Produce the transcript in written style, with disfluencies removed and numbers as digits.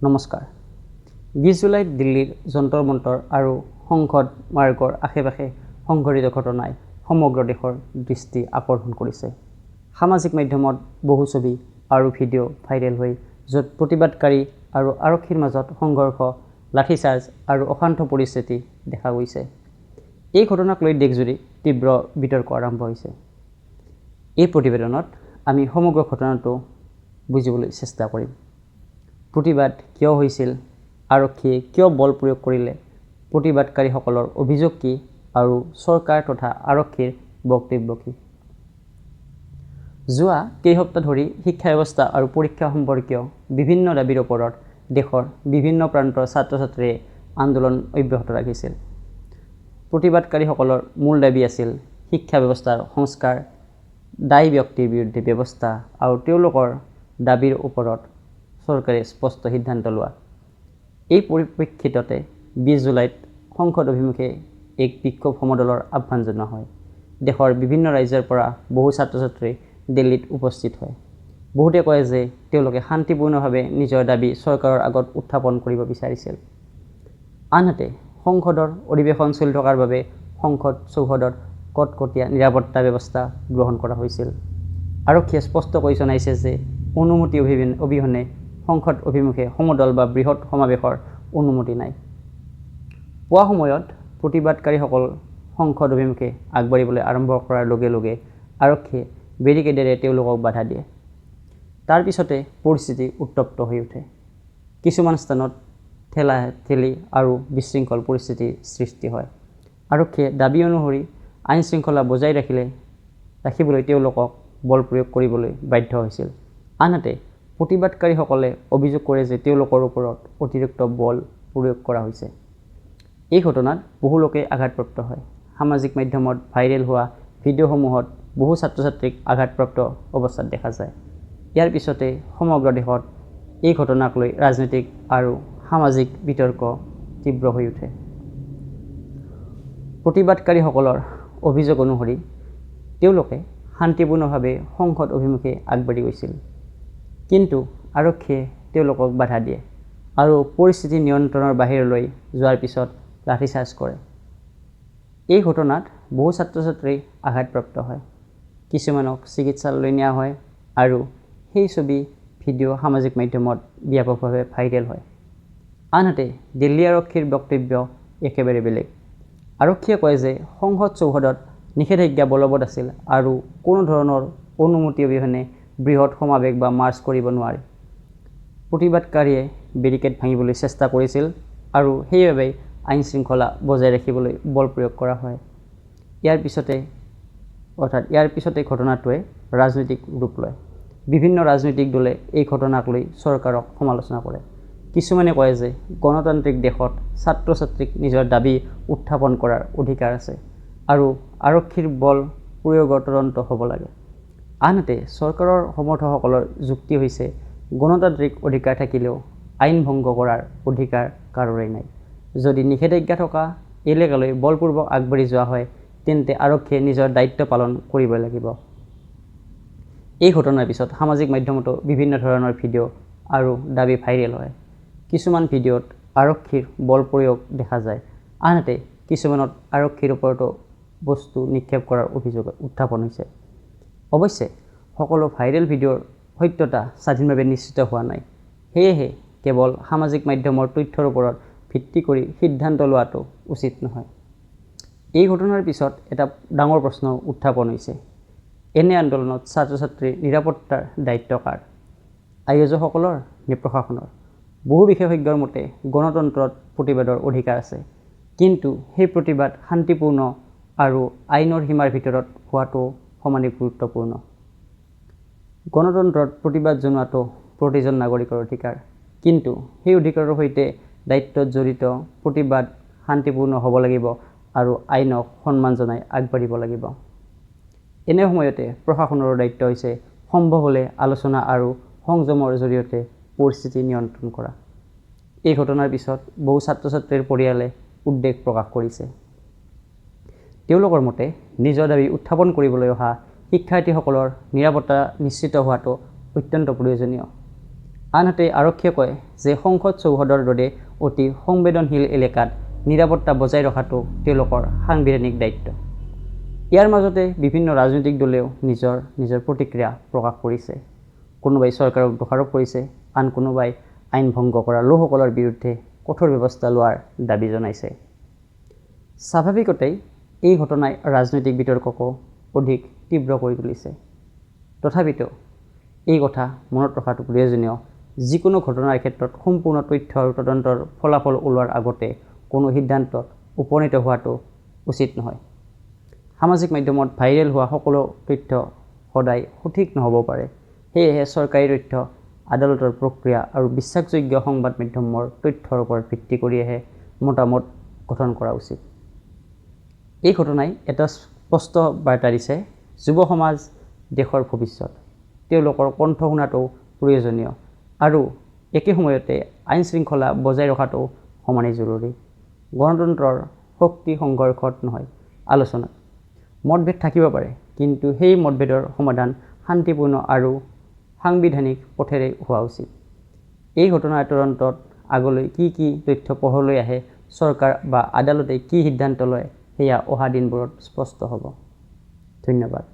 নমস্কাৰ। 20 জুলাইত দিল্লীৰ যন্তৰ মন্তৰ আৰু সংসদ মাৰ্গৰ আশে-পাশে সংঘটিত ঘটনাই সমগ্ৰ দেশৰ দৃষ্টি আকৰ্ষণ কৰিছে। সামাজিক মাধ্যমত বহু ছবি আৰু ভিডিঅ' ভাইৰেল হৈ য'ত প্ৰতিবাদকাৰী আৰু আৰক্ষীৰ মাজত সংঘৰ্ষ, লাঠিচাৰ্জ আৰু অশান্ত পৰিস্থিতি দেখা গৈছে। এই ঘটনাক লৈ দেশজুৰি তীব্ৰ বিতৰ্ক আৰম্ভ হৈছে। এই প্ৰতিবেদনত আমি সমগ্ৰ ঘটনাটো বুজিবলৈ চেষ্টা কৰিম। প্ৰতিবাদ কিয় হৈছিল, আৰক্ষীয়ে কিয় বল প্ৰয়োগ কৰিলে, প্ৰতিবাদকাৰীসকলৰ অভিযোগ কি আৰু চৰকাৰ তথা আৰক্ষীৰ বক্তব্য কি। যোৱা কেইসপ্তাহ ধৰি শিক্ষা ব্যৱস্থা আৰু পৰীক্ষা সম্পৰ্কীয় বিভিন্ন দাবীৰ ওপৰত দেশৰ বিভিন্ন প্ৰান্তৰ ছাত্ৰ-ছাত্ৰীয়ে আন্দোলন অব্যাহত ৰাখিছিল। প্ৰতিবাদকাৰীসকলৰ মূল দাবী আছিল শিক্ষা ব্যৱস্থাৰ সংস্কাৰ, দায়ী ব্যক্তিৰ বিৰুদ্ধে ব্যৱস্থা আৰু তেওঁলোকৰ দাবীৰ ওপৰত চৰকাৰে স্পষ্ট সিদ্ধান্ত লোৱা। এই পৰিপ্ৰেক্ষিততে 20 জুলাইত সংসদ অভিমুখে এক বিক্ষোভ সমদলৰ আহ্বান জনোৱা হয়। দেশৰ বিভিন্ন ৰাজ্যৰ পৰা বহু ছাত্ৰ-ছাত্ৰী দিল্লীত উপস্থিত হয়। বহুতে কয় যে তেওঁলোকে শান্তিপূৰ্ণভাৱে নিজৰ দাবী চৰকাৰৰ আগত উত্থাপন কৰিব বিচাৰিছিল। আনহাতে সংসদৰ অধিৱেশন চলি থকাৰ বাবে সংসদ চৌহদত কটকটীয়া নিৰাপত্তা ব্যৱস্থা গ্ৰহণ কৰা হৈছিল। আৰক্ষীয়ে স্পষ্টকৈ জনাইছে যে অনুমতি অবিহনে সংসদ অভিমুখে সমদল বা বৃহৎ সমাৱেশৰ অনুমতি নাই। পুৱা সময়ত প্ৰতিবাদকাৰীসকল সংসদ অভিমুখে আগবাঢ়িবলৈ আৰম্ভ কৰাৰ লগে লগে আৰক্ষীয়ে বেৰিকেডেৰে তেওঁলোকক বাধা দিয়ে। তাৰ পিছতে পৰিস্থিতি উত্তপ্ত হৈ উঠে। কিছুমান স্থানত ঠেলা-ঠেলি আৰু বিশৃংখল পৰিস্থিতিৰ সৃষ্টি হয়। আৰক্ষীয়ে দাবী অনুসৰি আইন শৃংখলা বজাই ৰাখিবলৈ তেওঁলোকক বল প্ৰয়োগ কৰিবলৈ বাধ্য হৈছিল। আনহাতে প্ৰতিবাদকাৰীসকলে অভিযোগ কৰে যে তেওঁলোকৰ ওপৰত অতিৰিক্ত বল প্ৰয়োগ কৰা হৈছে। এই ঘটনাত বহু লোকে আঘাতপ্ৰাপ্ত হয়। সামাজিক মাধ্যমত ভাইৰেল হোৱা ভিডিঅ'সমূহত বহু ছাত্ৰ-ছাত্ৰীক আঘাতপ্ৰাপ্ত অৱস্থাত দেখা যায়। ইয়াৰ পিছতে সমগ্ৰ দেশত এই ঘটনাক লৈ ৰাজনৈতিক আৰু সামাজিক বিতৰ্ক তীব্ৰ হৈ উঠে। প্ৰতিবাদকাৰীসকলৰ অভিযোগ অনুসৰি তেওঁলোকে শান্তিপূৰ্ণভাৱে সংসদ অভিমুখে আগবাঢ়ি গৈছিল। কিন্তু আৰক্ষীয়ে তেওঁলোকক বাধা দিয়ে আৰু পৰিস্থিতি নিয়ন্ত্ৰণৰ বাহিৰলৈ যোৱাৰ পিছত লাঠিচাৰ্জ কৰে। এই ঘটনাত বহু ছাত্ৰ-ছাত্ৰী আঘাতপ্ৰাপ্ত হয়। কিছুমানক চিকিৎসালয়লৈ নিয়া হয় আৰু সেই ছবি, ভিডিঅ' সামাজিক মাধ্যমত ব্যাপকভাৱে ভাইৰেল হয়। আনহাতে দিল্লী আৰক্ষীৰ বক্তব্য একেবাৰে বেলেগ। আৰক্ষীয়ে কয় যে সংসদ চৌহদত নিষেধাজ্ঞা বলবৎ আছিল আৰু কোনো ধৰণৰ অনুমতি অবিহনে বৃহৎ সমাৱেশ বা মাৰ্চ কৰিব নোৱাৰি। প্ৰতিবাদকাৰীয়ে বেৰিকেড ভাঙিবলৈ চেষ্টা কৰিছিল আৰু সেইবাবে আইন শৃংখলা বজাই ৰাখিবলৈ বল প্ৰয়োগ কৰা হয়। ইয়াৰ পিছতে ঘটনাটোৱে ৰাজনৈতিক ৰূপ লয়। বিভিন্ন ৰাজনৈতিক দলে এই ঘটনাক লৈ চৰকাৰক সমালোচনা কৰে। কিছুমানে কয় যে গণতান্ত্ৰিক দেশত ছাত্ৰ-ছাত্ৰীক নিজৰ দাবী উত্থাপন কৰাৰ অধিকাৰ আছে আৰু আৰক্ষীৰ বল প্ৰয়োগৰ তদন্ত হ'ব লাগে। আনহাতে চৰকাৰৰ সমৰ্থকসকলৰ যুক্তি হৈছে গণতান্ত্ৰিক অধিকাৰ থাকিলেও আইন ভংগ কৰাৰ অধিকাৰ কাৰোৰে নাই। যদি নিষেধাজ্ঞা থকা এলেকালৈ বলপূৰ্বক আগবাঢ়ি যোৱা হয় তেন্তে আৰক্ষীয়ে নিজৰ দায়িত্ব পালন কৰিব লাগিব। এই ঘটনাৰ পিছত সামাজিক মাধ্যমতো বিভিন্ন ধৰণৰ ভিডিঅ' আৰু দাবী ভাইৰেল হয়। কিছুমান ভিডিঅ'ত আৰক্ষীৰ বল প্ৰয়োগ দেখা যায়, আনহাতে কিছুমানত আৰক্ষীৰ ওপৰতো বস্তু নিক্ষেপ কৰাৰ অভিযোগ উত্থাপন হৈছে। অৱশ্যে সকলো ভাইৰেল ভিডিঅ'ৰ সত্যতা স্বাধীনভাৱে নিশ্চিত হোৱা নাই। সেয়েহে কেৱল সামাজিক মাধ্যমৰ তথ্যৰ ওপৰত ভিত্তি কৰি সিদ্ধান্ত লোৱাটো উচিত নহয়। এই ঘটনাৰ পিছত এটা ডাঙৰ প্ৰশ্ন উত্থাপন হৈছে। এনে আন্দোলনত ছাত্ৰ-ছাত্ৰীৰ নিৰাপত্তাৰ দায়িত্ব কাৰ? আয়োজকসকলৰ নে প্ৰশাসনৰ? বহু বিশেষজ্ঞৰ মতে গণতন্ত্ৰত প্ৰতিবাদৰ অধিকাৰ আছে, কিন্তু সেই প্ৰতিবাদ শান্তিপূৰ্ণ আৰু আইনৰ সীমাৰ ভিতৰত হোৱাটো সমানে গুৰুত্বপূৰ্ণ। গণতন্ত্ৰত প্ৰতিবাদ জনোৱাটো প্ৰতিজন নাগৰিকৰ অধিকাৰ, কিন্তু সেই অধিকাৰৰ সৈতে দায়িত্বত জড়িত প্ৰতিবাদ শান্তিপূৰ্ণ হ'ব লাগিব আৰু আইনক সন্মান জনাই আগবাঢ়িব লাগিব। এনে সময়তে প্ৰশাসনৰো দায়িত্ব হৈছে সম্ভৱ হ'লে আলোচনা আৰু সংযমৰ জৰিয়তে পৰিস্থিতি নিয়ন্ত্ৰণ কৰা। এই ঘটনাৰ পিছত বহু ছাত্ৰ-ছাত্ৰীৰ পৰিয়ালে উদ্বেগ প্ৰকাশ কৰিছে। তেওঁলোকৰ মতে নিজৰ দাবী উত্থাপন কৰিবলৈ অহা শিক্ষাৰ্থীসকলৰ নিৰাপত্তা নিশ্চিত হোৱাটো অত্যন্ত প্ৰয়োজনীয়। আনহাতে আৰক্ষীয়ে কয় যে সংসদ চৌহদৰ দৰে অতি সংবেদনশীল এলেকাত নিৰাপত্তা বজাই ৰখাটো তেওঁলোকৰ সাংবিধানিক দায়িত্ব। ইয়াৰ মাজতে বিভিন্ন ৰাজনৈতিক দলেও নিজৰ প্ৰতিক্ৰিয়া প্ৰকাশ কৰিছে। কোনোবাই চৰকাৰক দোষাৰোপ কৰিছে, আন কোনোবাই আইন ভংগ কৰা লোকসকলৰ বিৰুদ্ধে কঠোৰ ব্যৱস্থা লোৱাৰ দাবী জনাইছে। স্বাভাৱিকতেই এই ঘটনাই ৰাজনৈতিক বিতৰ্ককো অধিক তীব্ৰ কৰি তুলিছে। তথাপিতো এই কথা মনত ৰখাটো প্ৰয়োজনীয়, যিকোনো ঘটনাৰ ক্ষেত্ৰত সম্পূৰ্ণ তথ্য আৰু তদন্তৰ ফলাফল ওলোৱাৰ আগতে কোনো সিদ্ধান্তত উপনীত হোৱাটো উচিত নহয়। সামাজিক মাধ্যমত ভাইৰেল হোৱা সকলো তথ্য সদায় সঠিক নহ'ব পাৰে। সেয়েহে চৰকাৰী তথ্য, আদালতৰ প্ৰক্ৰিয়া আৰু বিশ্বাসযোগ্য সংবাদ মাধ্যমৰ তথ্যৰ ওপৰত ভিত্তি কৰিহে মতামত গঠন কৰা উচিত। এই ঘটনাই এটা স্পষ্ট বাৰ্তা দিছে, যুৱ সমাজ দেশৰ ভৱিষ্যত। তেওঁলোকৰ কণ্ঠ শুনাটো প্ৰয়োজনীয় আৰু একে সময়তে আইন শৃংখলা বজাই ৰখাটো সমানেই জৰুৰী। গণতন্ত্ৰৰ শক্তি সংঘৰ্ষত নহয়, আলোচনাত। মতভেদ থাকিব পাৰে, কিন্তু সেই মতভেদৰ সমাধান শান্তিপূৰ্ণ আৰু সাংবিধানিক পথেৰে হোৱা উচিত। এই ঘটনাৰ তদন্তত আগলৈ কি তথ্য পোহৰলৈ আহে, চৰকাৰ বা আদালতে কি সিদ্ধান্ত লয়, সেয়া অহা দিনবোৰত স্পষ্ট হ'ব। ধন্যবাদ।